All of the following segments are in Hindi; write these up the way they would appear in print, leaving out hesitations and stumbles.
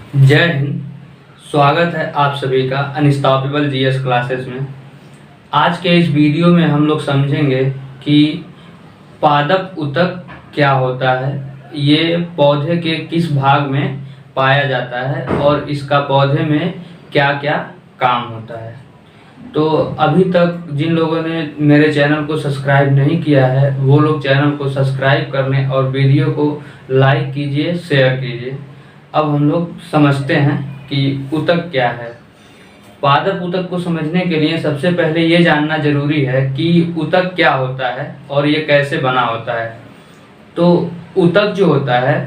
जय हिंद। स्वागत है आप सभी का अनस्टॉपेबल जीएस क्लासेस में। आज के इस वीडियो में हम लोग समझेंगे कि पादप ऊतक क्या होता है, ये पौधे के किस भाग में पाया जाता है और इसका पौधे में क्या क्या काम होता है। तो अभी तक जिन लोगों ने मेरे चैनल को सब्सक्राइब नहीं किया है वो लोग चैनल को सब्सक्राइब करने और वीडियो को लाइक कीजिए, शेयर कीजिए। अब हम लोग समझते हैं कि ऊतक क्या है। पादप ऊतक को समझने के लिए सबसे पहले ये जानना जरूरी है कि ऊतक क्या होता है और ये कैसे बना होता है। तो ऊतक जो होता है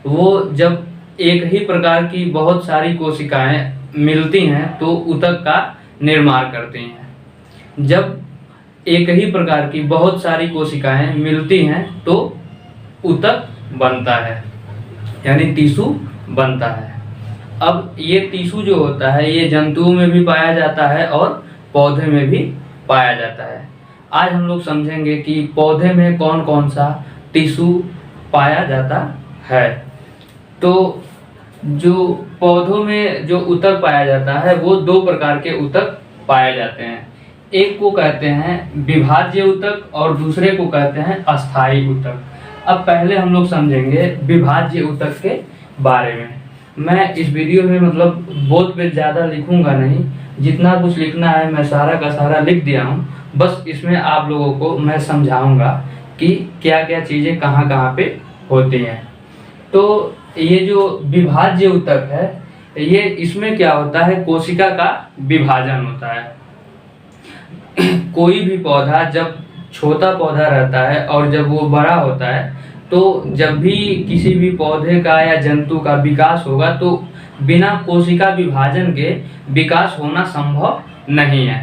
वो जब एक ही प्रकार की बहुत सारी कोशिकाएं मिलती हैं तो ऊतक का निर्माण करती हैं। जब एक ही प्रकार की बहुत सारी कोशिकाएं मिलती हैं तो ऊतक बनता है, यानी टिश्यू बनता है। अब ये टिश्यू जो होता है ये जंतुओं में भी पाया जाता है और पौधे में भी पाया जाता है। आज हम लोग समझेंगे कि पौधे में कौन कौन सा टिश्यू पाया जाता है। तो जो पौधों में जो ऊतक पाया जाता है वो दो प्रकार के ऊतक पाए जाते हैं। एक को कहते हैं विभाज्य ऊतक और दूसरे को कहते हैं अस्थायी ऊतक। अब पहले हम लोग समझेंगे विभाज्य ऊतक के बारे में। मैं इस वीडियो में मतलब बोर्ड पे ज़्यादा लिखूंगा नहीं, जितना कुछ लिखना है मैं सारा का सारा लिख दिया हूँ। बस इसमें आप लोगों को मैं समझाऊंगा कि क्या क्या चीज़ें कहाँ कहाँ पे होती हैं। तो ये जो विभाज्य ऊतक है ये इसमें क्या होता है, कोशिका का विभाजन होता है। कोई भी पौधा जब छोटा पौधा रहता है और जब वो बड़ा होता है तो जब भी किसी भी पौधे का या जंतु का विकास होगा तो बिना कोशिका विभाजन के विकास होना संभव नहीं है।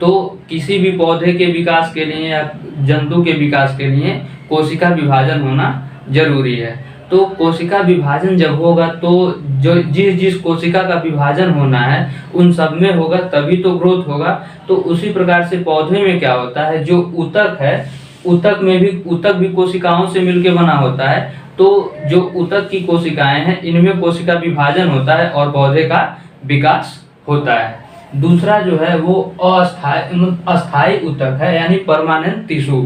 तो किसी भी पौधे के विकास के लिए या जंतु के विकास के लिए कोशिका विभाजन होना जरूरी है। तो कोशिका विभाजन जब होगा तो जो जिस कोशिका का विभाजन होना है उन सब में होगा तभी तो ग्रोथ होगा। तो उसी प्रकार से पौधे में क्या होता है, जो ऊतक है ऊतक भी कोशिकाओं से मिलकर बना होता है। तो जो ऊतक की कोशिकाएं हैं इनमें कोशिका विभाजन होता है और पौधे का विकास होता है। दूसरा जो है वो अस्थायी ऊतक है, यानी परमानेंट टिश्यू।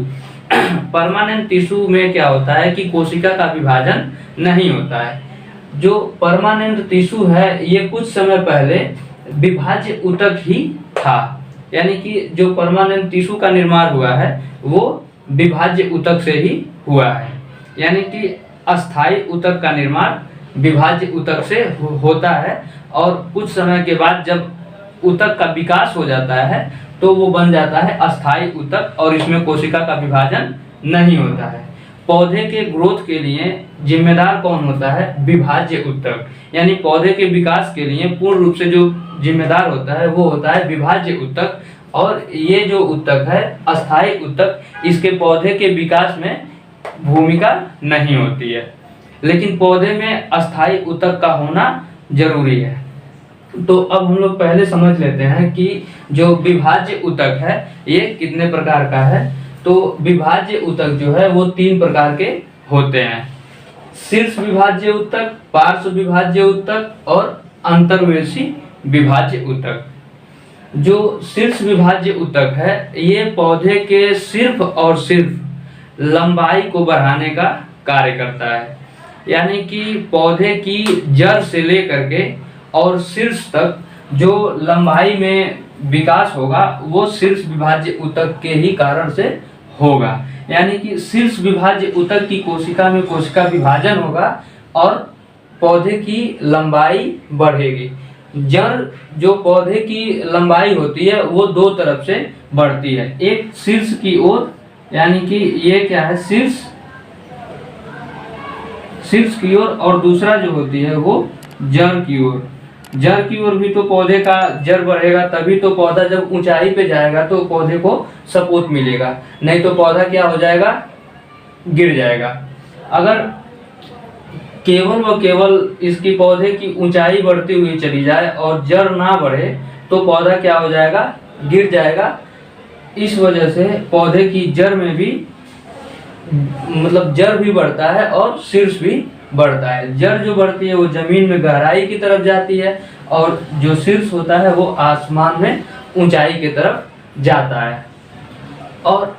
परमानेंट टिश्यू में क्या होता है कि कोशिका का विभाजन नहीं होता है। जो परमानेंट टिश्यू है ये कुछ समय पहले विभाज्य ऊतक ही था, यानी कि जो परमानेंट टिश्यू का निर्माण हुआ है वो विभाज्य ऊतक से ही हुआ है। यानी कि अस्थायी ऊतक का निर्माण विभाज्य ऊतक से होता है और कुछ समय के बाद जब ऊतक का विकास हो जाता है तो वो बन जाता है अस्थायी ऊतक और इसमें कोशिका का विभाजन नहीं होता है। पौधे के ग्रोथ के लिए जिम्मेदार कौन होता है, विभाज्य ऊतक। यानी पौधे के विकास के लिए पूर्ण रूप से जो जिम्मेदार होता है वो होता है विभाज्य ऊतक। और ये जो ऊतक है अस्थायी ऊतक, इसके पौधे के विकास में भूमिका नहीं होती है, लेकिन पौधे में अस्थायी ऊतक का होना जरूरी है। तो अब हम लोग पहले समझ लेते हैं कि जो विभाज्य ऊतक है ये कितने प्रकार का है। तो विभाज्य ऊतक जो है वो तीन प्रकार के होते हैं: शीर्ष विभाज्य ऊतक, पार्श्व विभाज्य ऊतक और अंतर्वेशी विभाज्य ऊतक। जो शीर्ष विभाज्य ऊतक है ये पौधे के सिर्फ और सिर्फ लंबाई को बढ़ाने का कार्य करता है। यानी कि पौधे की जड़ से लेकर के और शीर्ष तक जो लंबाई में विकास होगा वो शीर्ष विभाज्य ऊतक के ही कारण से होगा। यानी कि शीर्ष विभाज्य ऊतक की कोशिका में कोशिका विभाजन होगा और पौधे की लंबाई बढ़ेगी। जड़ जो पौधे की लंबाई होती है वो दो तरफ से बढ़ती है, एक शीर्ष की ओर, यानी कि ये क्या है शीर्ष की ओर, और दूसरा जो होती है वो जड़ की ओर। जड़ की ओर भी तो पौधे का जड़ बढ़ेगा तभी तो पौधा जब ऊंचाई पे जाएगा तो पौधे को सपोर्ट मिलेगा, नहीं तो पौधा क्या हो जाएगा, गिर जाएगा। अगर केवल व केवल इसकी पौधे की ऊंचाई बढ़ती हुई चली जाए और जड़ ना बढ़े तो पौधा क्या हो जाएगा, गिर जाएगा। इस वजह से पौधे की जड़ में भी मतलब जड़ भी बढ़ता है और शीर्ष भी बढ़ता है। जड़ जो बढ़ती है वो जमीन में गहराई की तरफ जाती है और जो शीर्ष होता है वो आसमान में ऊंचाई की तरफ जाता है। और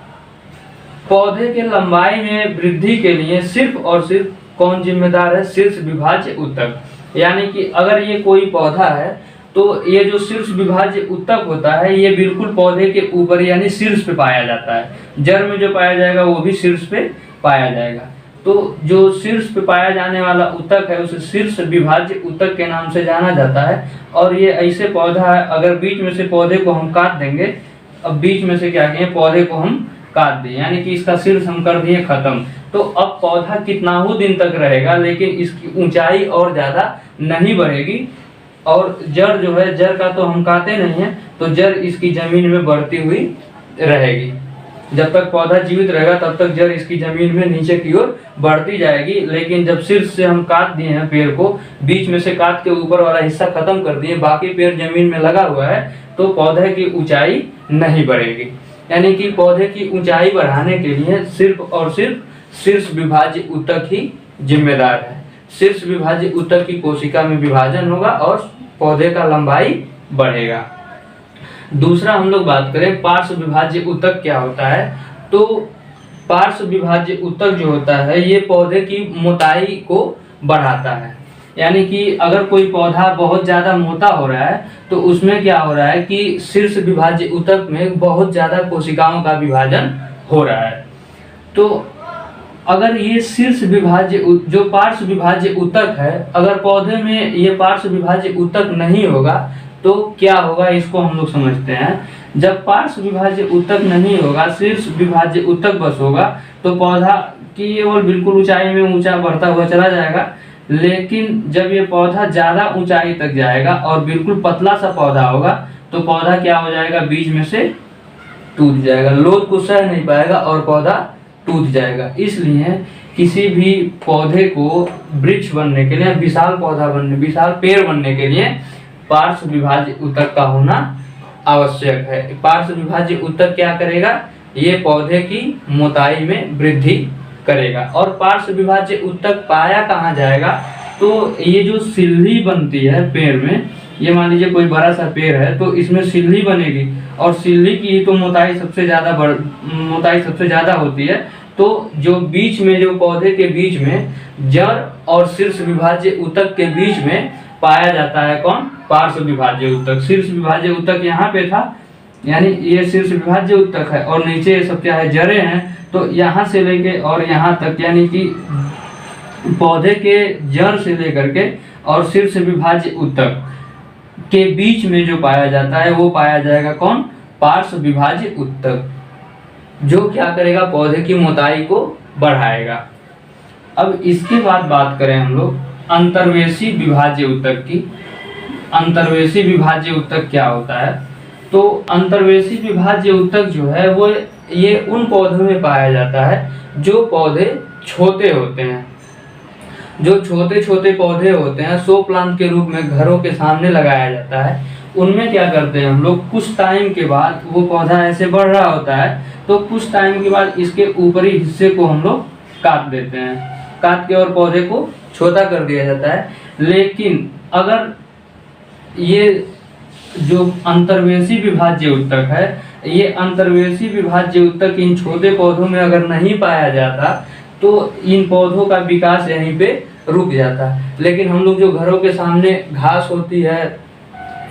पौधे के लंबाई में वृद्धि के लिए सिर्फ और सिर्फ कौन जिम्मेदार है? शीर्ष विभाज्य ऊतक। यानी कि अगर ये कोई पौधा है तो ये जो शीर्ष विभाज्य ऊतक होता है ये बिल्कुल पौधे के ऊपर यानी शीर्ष पे पाया जाता है। जड़ में जो पाया जाएगा वो भी शीर्ष पे पाया जाएगा। तो जो शीर्ष पे पाया जाने वाला ऊतक है उसे शीर्ष विभाज्य ऊतक के नाम से जाना जाता है। और ये ऐसे पौधा है, अगर बीच में से पौधे को हम काट देंगे, अब बीच में से क्या किए, पौधे को हम काट दिए यानी कि इसका शीर्ष हम कर दिए खत्म, तो अब पौधा कितना ही दिन तक रहेगा लेकिन इसकी ऊंचाई और ज्यादा नहीं बढ़ेगी। और जड़ जो है, जड़ का तो हम काटे नहीं है, तो जड़ इसकी जमीन में बढ़ती हुई रहेगी। जब तक पौधा जीवित रहेगा तब तक जड़ इसकी जमीन में नीचे की ओर बढ़ती जाएगी। लेकिन जब शीर्ष से हम काट दिए हैं पेड़ को, बीच में से काट के ऊपर वाला हिस्सा खत्म कर दिए, बाकी पेड़ जमीन में लगा हुआ है, तो पौधे की ऊंचाई नहीं बढ़ेगी। यानी कि पौधे की ऊंचाई बढ़ाने के लिए सिर्फ और सिर्फ शीर्ष विभाज्य ऊतक ही जिम्मेदार है। शीर्ष विभाज्य ऊतक की कोशिका में विभाजन होगा और पौधे का लंबाई बढ़ेगा। दूसरा हम लोग बात करें पार्श्व विभाज्य ऊतक क्या होता है। तो पार्श्व विभाज्य ऊतक जो होता है ये पौधे की मोटाई को बढ़ाता है। यानी कि अगर कोई पौधा बहुत ज़्यादा मोटा हो रहा है तो उसमें क्या हो रहा है कि शीर्ष विभाज्य ऊतक में बहुत ज़्यादा कोशिकाओं का विभाजन हो रहा है। तो अगर ये शीर्ष विभाज्य जो पार्श्व विभाज्य ऊतक है, अगर पौधे में ये पार्श्व विभाज्य ऊतक नहीं होगा तो क्या होगा, इसको हम लोग समझते हैं। जब पार्श्व विभाज्य ऊतक नहीं होगा, शीर्ष विभाज्य ऊतक बस होगा, तो पौधा की केवल बिल्कुल ऊंचाई में ऊंचा बढ़ता हुआ चला जाएगा। लेकिन जब ये पौधा ज़्यादा ऊंचाई तक जाएगा और बिल्कुल पतला सा पौधा होगा तो पौधा क्या हो जाएगा, बीच में से टूट जाएगा, लोड को सह नहीं पाएगा और पौधा टूट जाएगा। इसलिए किसी भी पौधे को वृक्ष बनने के लिए, विशाल पौधा बनने, विशाल पेड़ बनने के लिए पार्श्व विभाज्य ऊतक का होना आवश्यक है। पार्श्व विभाज्य ऊतक क्या करेगा, ये पौधे की मोटाई में वृद्धि करेगा। और पार्श्व विभाज्य ऊतक पाया कहाँ जाएगा, तो ये जो सिल्ली बनती है पेड़ में, ये मान लीजिए कोई बड़ा सा पेड़ है तो इसमें सिल्ली बनेगी और सिल्ली की तो मोटाई सबसे ज़्यादा होती है। तो जो बीच में, जो पौधे के बीच में जड़ और शीर्ष विभाज्य ऊतक के बीच में पाया जाता है कौन, पार्श्व विभाज्य ऊतक। शीर्ष विभाज्य ऊतक यहाँ पे था, यानी ये शीर्ष विभाज्य ऊतक है और नीचे ये सब क्या है, जड़ें हैं। तो यहाँ से लेके और यहाँ तक, यानी कि पौधे के जड़ से लेकर के और शीर्ष विभाज्य ऊतक के बीच में जो पाया जाता है वो पाया जाएगा कौन, पार्श्व विभाज्य ऊतक, जो क्या करेगा, पौधे की मोटाई को बढ़ाएगा। अब इसके बाद बात करें हम लोग अंतर्वेशी विभाज्य ऊतक की। अंतर्वेशी विभाज्य ऊतक क्या होता है, तो अंतर्वेशी विभाज्य ऊतक जो है वो ये उन पौधों में पाया जाता है जो पौधे छोटे होते हैं। जो छोटे छोटे पौधे होते हैं, शो प्लांट के रूप में घरों के सामने लगाया जाता है, उनमें क्या करते हैं हम लोग, कुछ टाइम के बाद वो पौधा ऐसे बढ़ रहा होता है तो कुछ टाइम के बाद इसके ऊपरी हिस्से को हम लोग काट देते हैं, काट के और पौधे को छोटा कर दिया जाता है। लेकिन अगर ये जो अंतर्वेशी विभाज्य ऊतक है, ये अंतर्वेशी विभाज्य ऊतक इन छोटे पौधों में अगर नहीं पाया जाता तो इन पौधों का विकास यहीं पे रुक जाता है। लेकिन हम लोग जो घरों के सामने घास होती है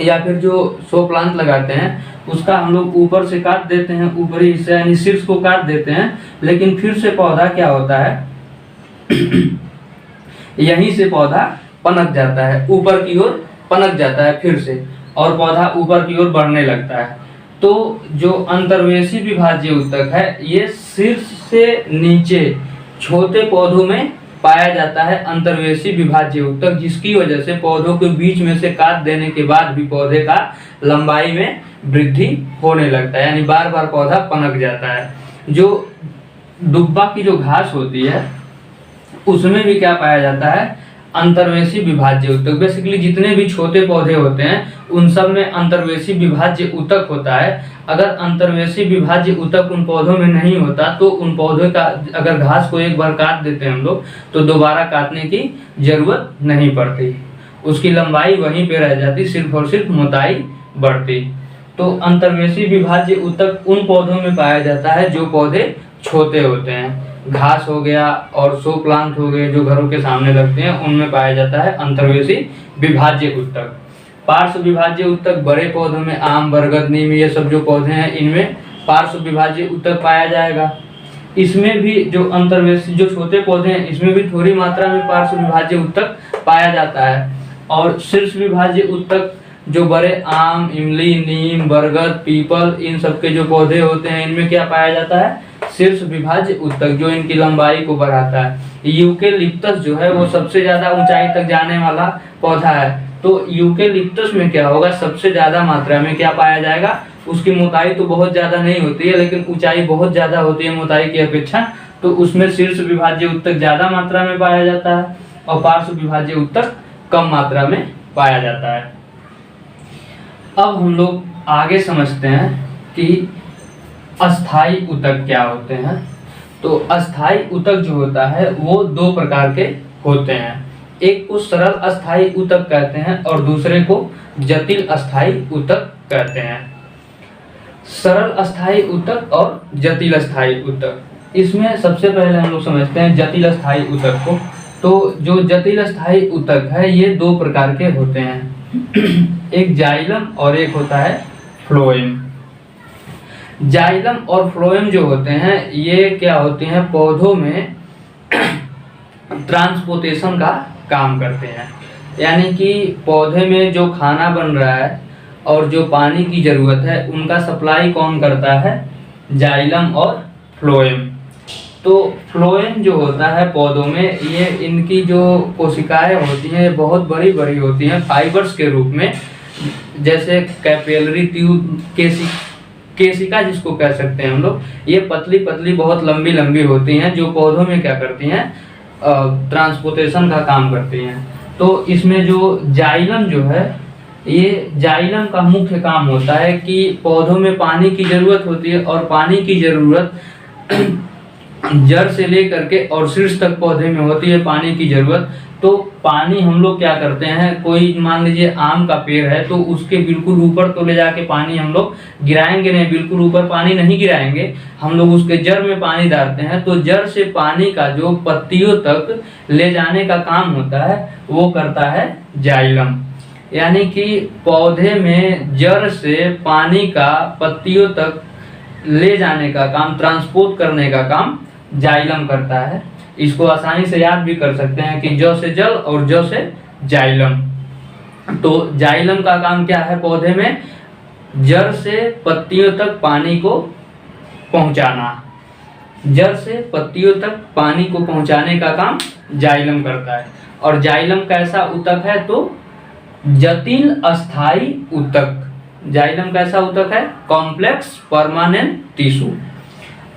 या फिर जो शो प्लांट लगाते हैं उसका हम लोग ऊपर से काट देते हैं, ऊपरी हिस्सा यानी शीर्ष को काट देते हैं, लेकिन फिर से पौधा क्या होता है यहीं से पौधा पनक जाता है, ऊपर की ओर पनक जाता है फिर से, और पौधा ऊपर की ओर बढ़ने लगता है। तो जो अंतर्वेशी विभाज्य ऊतक है ये शीर्ष से नीचे छोटे पौधों में पाया जाता है अंतर्वेशी विभाज्य ऊतक, जिसकी वजह से पौधों के बीच में से काट देने के बाद भी पौधे का लंबाई में वृद्धि होने लगता है, यानी बार बार पौधा पनक जाता है। जो दुब्बा की जो घास होती है उसमें भी क्या पाया जाता है, अंतर्वेशी विभाज्य ऊतक। बेसिकली जितने भी छोटे पौधे होते हैं उन सब में अंतर्वेशी विभाज्य ऊतक होता है। अगर अंतर्वेशी विभाज्य ऊतक उन पौधों में नहीं होता तो उन पौधों का, अगर घास को एक बार काट देते हैं हम लोग तो दोबारा काटने की जरूरत नहीं पड़ती, उसकी लंबाई वहीं पे रह जाती, सिर्फ और सिर्फ मोटाई बढ़ती। तो अंतर्वेशी विभाज्य ऊतक उन पौधों में पाया जाता है जो पौधे छोटे होते हैं। घास हो गया और शो प्लांट हो गए जो घरों के सामने लगते हैं, उनमें पाया जाता है अंतर्वेशी विभाज्य ऊतक। पार्श्व विभाज्य ऊतक बड़े पौधों में आम, बरगद, नीम, ये सब जो पौधे हैं इनमें पार्श्व विभाज्य ऊतक पाया जाएगा। इसमें भी जो अंतर्वेशी जो छोटे पौधे हैं इसमें भी थोड़ी मात्रा में पार्श्व विभाज्य ऊतक पाया जाता है। और शीर्ष विभाज्य ऊतक जो बड़े आम, इमली, नीम, बरगद, पीपल, इन सब के जो पौधे होते हैं इनमें क्या पाया जाता है? शीर्ष विभाज्य ऊतक, जो इनकी लंबाई को बढ़ाता है। यूकेलिप्टस जो है वो सबसे ज्यादा ऊंचाई तक जाने वाला पौधा है। तो यूकेलिप्टस में क्या होगा, सबसे ज्यादा मात्रा में क्या पाया जाएगा? उसकी मोटाई तो बहुत ज्यादा नहीं होती है लेकिन ऊंचाई बहुत ज्यादा होती है मोटाई की अपेक्षा, तो उसमें शीर्ष विभाज्य ऊतक ज्यादा मात्रा में पाया जाता है और पार्श्व विभाज्य ऊतक कम मात्रा में पाया जाता है। अब हम लोग आगे समझते हैं कि अस्थायी ऊतक क्या होते हैं। तो अस्थायी ऊतक जो होता है वो दो प्रकार के होते हैं। एक को सरल अस्थायी ऊतक कहते हैं और दूसरे को जटिल अस्थायी ऊतक कहते हैं। सरल अस्थायी ऊतक और जटिल अस्थायी ऊतक, इसमें सबसे पहले हम लोग समझते हैं जटिल अस्थायी ऊतक को। तो जो जटिल अस्थायी ऊतक है ये दो प्रकार के होते हैं, एक जाइलम और एक होता है फ्लोएम। जाइलम और फ्लोएम जो होते हैं ये क्या होते हैं, पौधों में ट्रांसपोर्टेशन का काम करते हैं। यानी कि पौधे में जो खाना बन रहा है और जो पानी की ज़रूरत है उनका सप्लाई कौन करता है? जाइलम और फ्लोएम। तो फ्लोएम जो होता है पौधों में, ये इनकी जो कोशिकाएं होती हैं बहुत बड़ी बड़ी होती हैं फाइबर्स के रूप में, जैसे कैपिलरी ट्यूब, केशिका जिसको कह सकते हैं हम लोग, ये पतली पतली बहुत लंबी लंबी होती हैं जो पौधों में क्या करती हैं? ट्रांसपोर्टेशन का काम करती हैं। तो इसमें जो जाइलम जो है, ये जाइलम का मुख्य काम होता है कि पौधों में पानी की ज़रूरत होती है और पानी की ज़रूरत जड़ से लेकर के और शीर्ष तक पौधे में होती है पानी की ज़रूरत। तो पानी हम लोग क्या करते हैं, कोई मान लीजिए आम का पेड़ है तो उसके बिल्कुल ऊपर तो ले जाके पानी हम लोग गिराएंगे नहीं, बिल्कुल ऊपर पानी नहीं गिराएंगे, हम लोग उसके जड़ में पानी डालते हैं। तो जड़ से पानी का जो पत्तियों तक ले जाने का काम होता है वो करता है जाइलम। यानी कि पौधे में जड़ से पानी का पत्तियों तक ले जाने का काम, ट्रांसपोर्ट करने का काम जाइलम करता है। इसको आसानी से याद भी कर सकते हैं कि ज से जल और ज से जाइलम। तो जाइलम का काम क्या है? पौधे में जड़ से पत्तियों तक पानी को पहुंचाना, जड़ से पत्तियों तक पानी को पहुंचाने का काम जाइलम करता है। और जाइलम कैसा ऊतक है? तो जटिल अस्थायी ऊतक। जाइलम कैसा ऊतक है? Complex permanent tissue.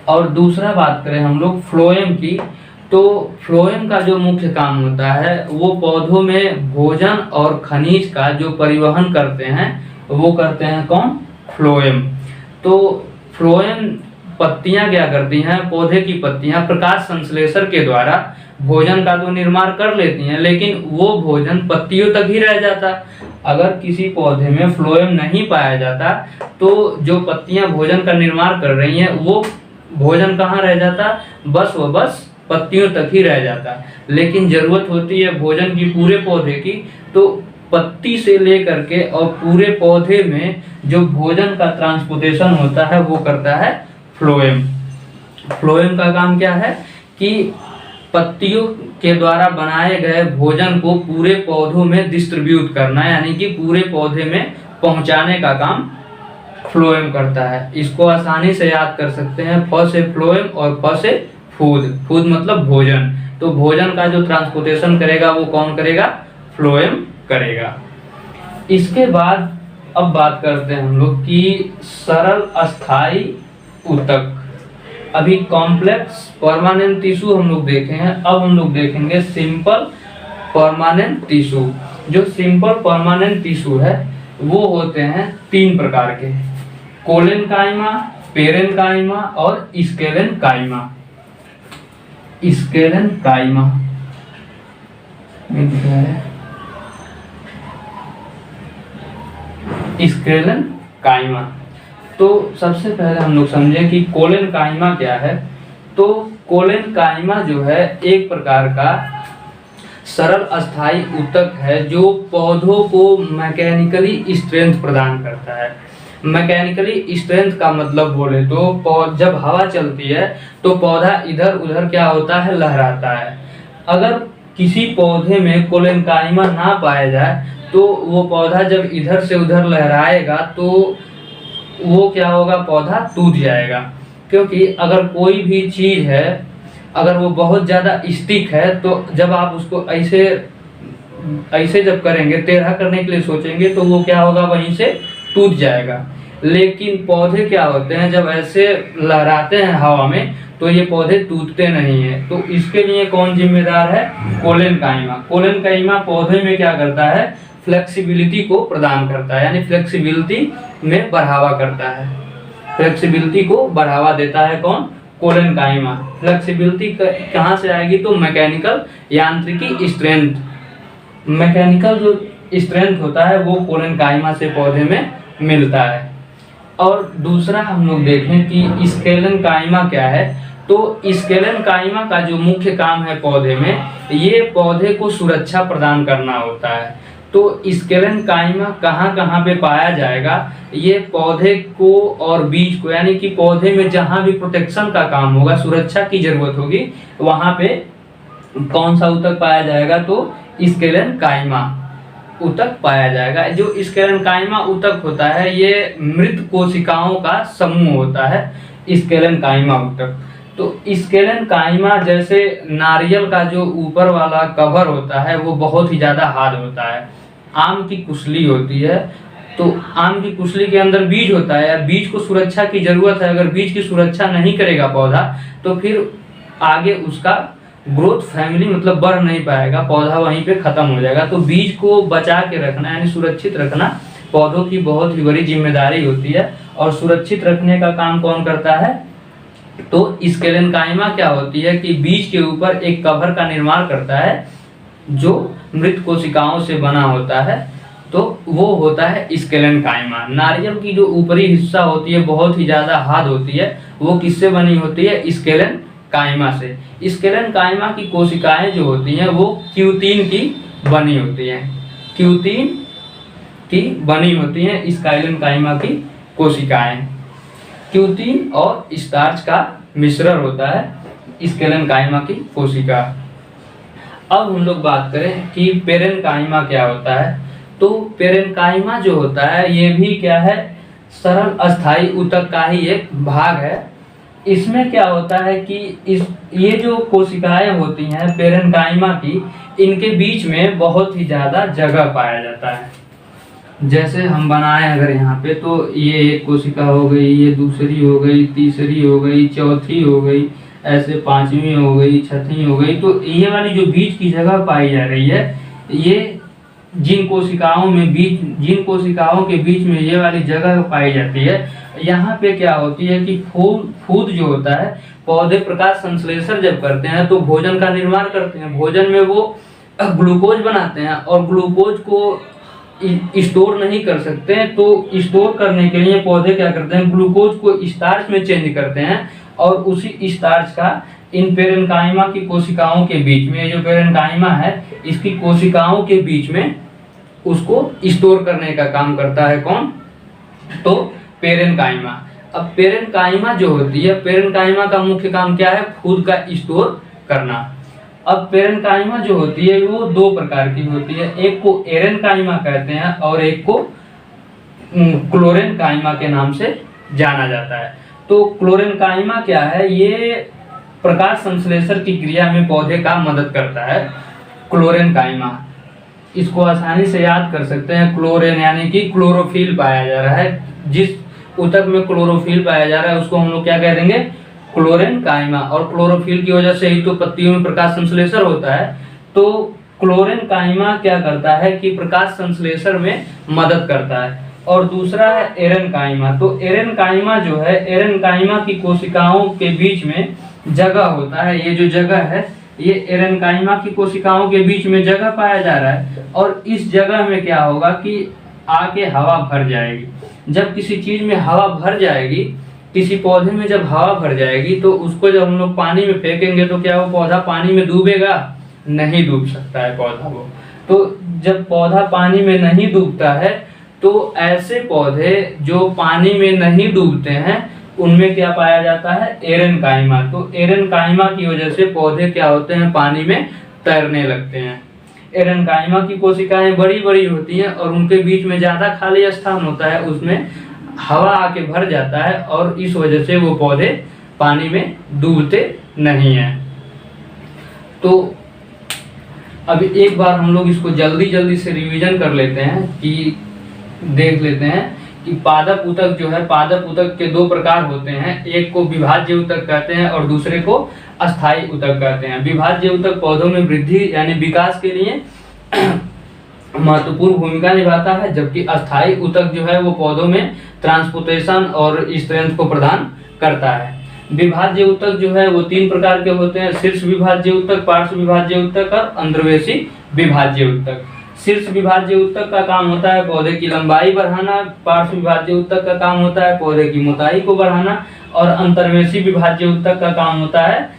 और दूसरा बात करें हम लोग फ्लोएम की, तो फ्लोएम का जो मुख्य काम होता है वो पौधों में भोजन और खनिज का जो परिवहन करते हैं वो करते हैं कौन? फ्लोएम। तो फ्लोएम पत्तियां क्या करती हैं? पौधे की पत्तियां प्रकाश संश्लेषण के द्वारा भोजन का तो निर्माण कर लेती हैं लेकिन वो भोजन पत्तियों तक ही रह जाता। अगर किसी पौधे में फ्लोएम नहीं पाया जाता तो जो पत्तियां भोजन का निर्माण कर रही हैं वो भोजन कहाँ रह जाता? बस व बस पत्तियों तक ही रह जाता। लेकिन जरूरत होती है भोजन की पूरे पौधे की, तो पत्ती से लेकर के और पूरे पौधे में जो भोजन का ट्रांसपोर्टेशन होता है वो करता है फ्लोएम। फ्लोएम का काम क्या है कि पत्तियों के द्वारा बनाए गए भोजन को पूरे पौधों में डिस्ट्रीब्यूट करना, यानी कि पूरे पौधे में पहुंचाने का काम फ्लोएम करता है। इसको आसानी से याद कर सकते हैं, फ से फ्लोएम और फ से फूड। फूड मतलब भोजन। तो भोजन का जो ट्रांसपोर्टेशन करेगा वो कौन करेगा? फ्लोएम करेगा। इसके बाद अब बात करते हैं हम लोग कि सरल अस्थायी ऊतक। अभी कॉम्प्लेक्स परमानेंट टिश्यू हम लोग देखे हैं, अब हम लोग देखेंगे सिंपल परमानेंट टिश्यू। जो सिंपल परमानेंट टिश्यू है वो होते हैं 3 प्रकार के, कोलेनकाइमा, पेरेनकाइमा और स्केलेनकाइमा। स्केलेनकाइमा स्केलेनकाइमा। तो सबसे पहले हम लोग समझें कि कोलेनकाइमा क्या है। तो कोलेनकाइमा जो है एक प्रकार का सरल अस्थायी ऊतक है जो पौधों को मैकेनिकली स्ट्रेंथ प्रदान करता है। मैकेनिकली स्ट्रेंथ का मतलब बोले तो जब हवा चलती है तो पौधा इधर उधर क्या होता है, लहराता है। अगर किसी पौधे में कोलेनकाइमा ना पाया जाए तो वो पौधा जब इधर से उधर लहराएगा तो वो क्या होगा, पौधा टूट जाएगा। क्योंकि अगर कोई भी चीज है, अगर वो बहुत ज़्यादा स्टिक है तो जब आप उसको ऐसे जब करेंगे, टेढ़ा करने के लिए सोचेंगे तो वो क्या होगा, वहीं से टूट जाएगा। लेकिन पौधे क्या होते हैं, जब ऐसे लहराते हैं हवा में तो ये पौधे टूटते नहीं है। तो इसके लिए कौन जिम्मेदार है, कोलेनकाइमा। कोलेनकाइमा पौधे में क्या करता है, फ्लेक्सिबिलिटी को प्रदान करता है, यानी फ्लेक्सिबिलिटी में बढ़ावा करता है। फ्लेक्सिबिलिटी को बढ़ावा देता है कौन, कोलेनकाइमा। फ्लेक्सिबिलिटी कहाँ से आएगी, तो मैकेनिकल यांत्रिकी स्ट्रेंथ, मैकेनिकल जो स्ट्रेंथ होता है वो कोलेनकाइमा से पौधे में मिलता है। और दूसरा हम लोग देखें कि स्केलेनकाइमा क्या है। तो स्केलेनकाइमा का जो मुख्य काम है पौधे में, ये पौधे को सुरक्षा प्रदान करना होता है। तो स्केलेनकाइमा कहाँ कहाँ पे पाया जाएगा, ये पौधे को और बीज को, यानी कि पौधे में जहाँ भी प्रोटेक्शन का काम होगा, सुरक्षा की जरूरत होगी, वहाँ पे कौन सा ऊतक पाया जाएगा, तो स्केलेनकाइमा ऊतक पाया जाएगा। जो स्केलेनकाइमा ऊतक होता है ये मृत कोशिकाओं का समूह होता है, स्केलेनकाइमा ऊतक। तो स्केलेनकाइमा जैसे नारियल का जो ऊपर वाला कवर होता है वो बहुत ही ज़्यादा हार्ड होता है। आम की कुसली होती है, तो आम की कुसली के अंदर बीज होता है, बीज को सुरक्षा की जरूरत है। अगर बीज की सुरक्षा नहीं करेगा पौधा तो फिर आगे उसका ग्रोथ फैमिली मतलब बढ़ नहीं पाएगा, पौधा वहीं पे खत्म हो जाएगा। तो बीज को बचा के रखना यानी सुरक्षित रखना पौधों की बहुत ही बड़ी जिम्मेदारी होती है। और सुरक्षित रखने का काम कौन करता है, तो स्केलेनकाइमा क्या होती है कि बीज के ऊपर एक कवर का निर्माण करता है जो मृत कोशिकाओं से बना होता है, तो वो होता है स्केलेनकाइमा। नारियल की जो ऊपरी हिस्सा होती है बहुत ही ज्यादा हार्ड होती है, वो किससे बनी होती है, स्केलेनकाइमा से। स्केलेनकाइमा की कोशिकाएं जो होती हैं वो क्यूटीन की बनी होती हैं, क्यूटीन की बनी होती हैं स्केलेनकाइमा की कोशिकाएं। क्यूटीन और स्टार्च का मिश्रण होता है स्केलेनकाइमा की कोशिका। अब हम लोग बात करें कि पेरेनकाइमा क्या होता है। तो पेरेनकाइमा जो होता है ये भी क्या है, सरल अस्थायी ऊतक का ही एक भाग है। इसमें क्या होता है कि ये जो कोशिकाएं होती हैं पेरेनकाइमा की, इनके बीच में बहुत ही ज़्यादा जगह पाया जाता है। जैसे हम बनाए अगर यहाँ पे, तो ये एक कोशिका हो गई, ये दूसरी हो गई, तीसरी हो गई, चौथी हो गई, ऐसे पांचवी हो गई, छठी हो गई। तो ये वाली जो बीच की जगह पाई जा रही है, ये जिन कोशिकाओं के बीच में ये वाली जगह पाई जाती है, यहाँ पे क्या होती है कि फूद जो होता है, पौधे प्रकाश संश्लेषण जब करते हैं तो भोजन का निर्माण करते हैं। भोजन में वो ग्लूकोज बनाते हैं और ग्लूकोज को स्टोर नहीं कर सकते हैं, तो स्टोर करने के लिए पौधे क्या करते हैं, ग्लूकोज को स्टार्च में चेंज करते हैं और उसी स्टार्च का इन पेरेनकाइमा की कोशिकाओं के बीच में, जो पेरेनकाइमा है इसकी कोशिकाओं के बीच में उसको स्टोर करने का काम करता है कौन, तो पेरेनकाइमा। अब पेरेनकाइमा जो होती है, पेरेनकाइमा का मुख्य काम क्या है, फूड का स्टोर करना। अब पेरेनकाइमा जो होती है वो 2 प्रकार की होती है, एक को एरेनकाइमा कहते हैं और एक को क्लोरेनकाइमा के नाम से जाना जाता है। तो क्लोरेनकाइमा क्या है, ये प्रकाश संश्लेषण की क्रिया में पौधे का मदद करता है। क्लोरेनकाइमा, इसको आसानी से याद कर सकते हैं, क्लोरेन यानी कि क्लोरोफिल पाया जा रहा है। जिस ऊतक में क्लोरोफिल पाया जा रहा है उसको हम लोग क्या कह देंगे, क्लोरेनकाइमा। और क्लोरोफिल की वजह से ही तो पत्तियों में प्रकाश संश्लेषण होता है। तो क्लोरेनकाइमा क्या करता है कि प्रकाश संश्लेषण में मदद करता है। और दूसरा है एरेनकाइमा। तो एरेनकाइमा जो है, एरेनकाइमा की कोशिकाओं के बीच में जगह होता है, ये जो जगह है ये एरेनकाइमा की कोशिकाओं के बीच में जगह पाया जा रहा है। और इस जगह में क्या होगा कि आके हवा भर जाएगी। जब किसी चीज में हवा भर जाएगी, किसी पौधे में जब हवा भर जाएगी तो उसको जब हम लोग पानी में फेंकेंगे तो क्या वो पौधा पानी में डूबेगा? नहीं डूब सकता है पौधा वो। तो जब पौधा पानी में नहीं डूबता है तो ऐसे पौधे जो पानी में नहीं डूबते हैं उनमें क्या पाया जाता है? एरेनकाइमा। तो एरेनकाइमा की वजह से पौधे क्या होते हैं? पानी में तैरने लगते हैं। एरेनकाइमा की कोशिकाएं बड़ी बड़ी होती हैं और उनके बीच में ज्यादा खाली स्थान होता है, उसमें हवा आके भर जाता है और इस वजह से वो पौधे पानी में डूबते नहीं हैं। तो अब एक बार हम लोग इसको जल्दी जल्दी से रिवीजन कर लेते हैं कि देख लेते हैं कि पादप ऊतक जो है, पादप ऊतक के दो प्रकार होते हैं। एक को विभाज्य ऊतक कहते हैं और दूसरे को अस्थायी ऊतक कहते हैं। विभाज्य ऊतक पौधों में वृद्धि यानी विकास के लिए महत्वपूर्ण भूमिका निभाता है, जबकि अस्थायी ऊतक जो है वो पौधों में ट्रांसपोर्टेशन और स्ट्रेंथ को प्रदान करता है। विभाज्य ऊतक जो है वो तीन प्रकार के होते हैं: शीर्ष विभाज्य ऊतक, पार्श्व विभाज्य ऊतक और अंतर्वेशी विभाज्य ऊतक। शीर्ष विभाज्य ऊतक का काम होता है पौधे की लंबाई बढ़ाना, पार्श्व विभाज्य ऊतक का काम होता है पौधे की मोटाई को बढ़ाना और अंतर्वेशी विभाज्य ऊतक का काम होता है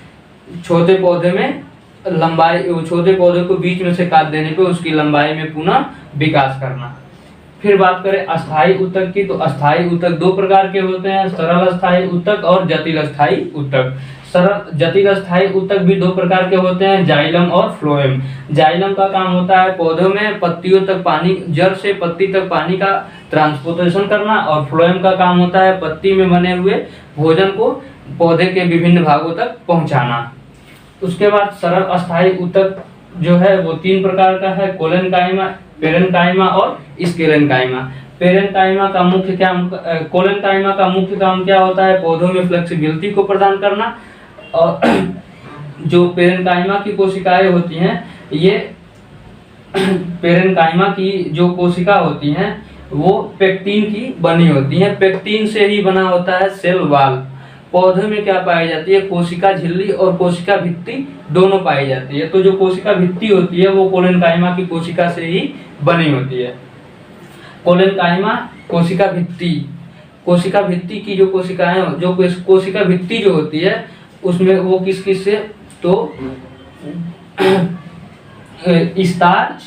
छोटे पौधे में लंबाई, छोटे पौधे को बीच में से काट देने पे उसकी लंबाई में पुनः विकास करना। फिर बात करें अस्थायी ऊतक की, तो अस्थायी ऊतक दो प्रकार के होते हैं: सरल अस्थायी ऊतक और जटिल अस्थायी ऊतक। सरल जटिल अस्थायी ऊतक भी दो प्रकार के होते हैं: जाइलम और फ्लोएम। जाइलम का काम होता है पौधों में पत्तियों तक पानी, जड़ से पत्ती तक पानी का ट्रांसपोर्टेशन करना, और फ्लोएम का काम होता है पत्ती में बने हुए भोजन को पौधे के विभिन्न भागों तक पहुंचाना। उसके बाद सरल अस्थायी ऊतक जो है वो तीन प्रकार का है: कोलेनकाइमा, पेरेनकाइमा और स्केलेनकाइमा। पेरेनकाइमा का मुख्य काम, कोलेनकाइमा का मुख्य काम क्या होता है? पौधों में फ्लेक्सिबिलिटी को प्रदान करना। और जो पेरेनकाइमा की कोशिकाएं होती हैं, ये पेरेनकाइमा की जो कोशिका होती हैं वो पेक्टिन की बनी होती हैं। पेक्टिन से ही बना होता है सेल वॉल। पौधे में क्या पाई जाती है? कोशिका झिल्ली और कोशिका भित्ति दोनों पाई जाती है। तो जो कोशिका भित्ति होती है वो कोलेनकाइमा की कोशिका से ही बनी होती है। कोलेनकाइमा कोशिका भित्ति, कोशिका भित्ति की जो कोशिकाएं, जो कोशिका भित्ति जो होती है उसमें वो किस किस से? तो स्टार्च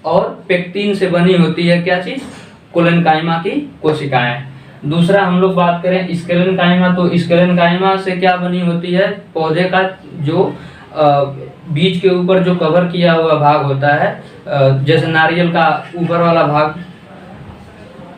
और पेक्टिन से बनी होती है। क्या चीज? कोलेनकाइमा की कोशिकाएं। दूसरा हम लोग बात करें स्केलेनकाइमा, तो स्केलेनकाइमा से क्या बनी होती है? पौधे का जो बीज के ऊपर जो कवर किया हुआ भाग होता है, जैसे नारियल का ऊपर वाला भाग,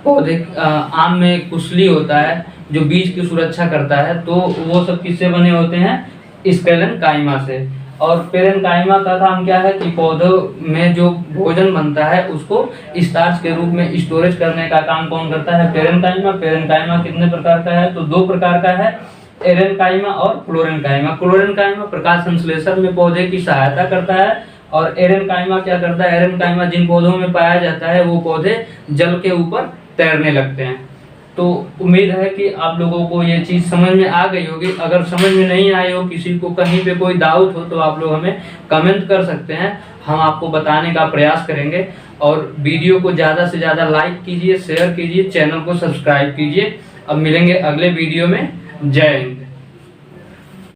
पौधे आम में कुशली होता है जो बीज की सुरक्षा करता है, तो वो सब किससे बने होते हैं? स्केलेनकाइमा से। और पेरेनकाइमा का काम क्या है कि पौधों में जो भोजन बनता है उसको स्टार्च के रूप में स्टोरेज करने का काम कौन करता है? पेरेनकाइमा। पेरेनकाइमा कितने प्रकार का है? तो दो प्रकार का है, एरेनकाइमा और क्लोरेनकाइमा। क्लोरेनकाइमा प्रकाश संश्लेषण में पौधे की सहायता करता है और एरेनकाइमा क्या करता है? एरेनकाइमा जिन पौधों में पाया जाता है वो पौधे जल के ऊपर तैरने लगते हैं। तो उम्मीद है कि आप लोगों को ये चीज़ समझ में आ गई होगी। अगर समझ में नहीं आई हो, किसी को कहीं पे कोई डाउट हो, तो आप लोग हमें कमेंट कर सकते हैं, हम आपको बताने का प्रयास करेंगे। और वीडियो को ज़्यादा से ज़्यादा लाइक कीजिए, शेयर कीजिए, चैनल को सब्सक्राइब कीजिए। अब मिलेंगे अगले वीडियो में। जय हिंद।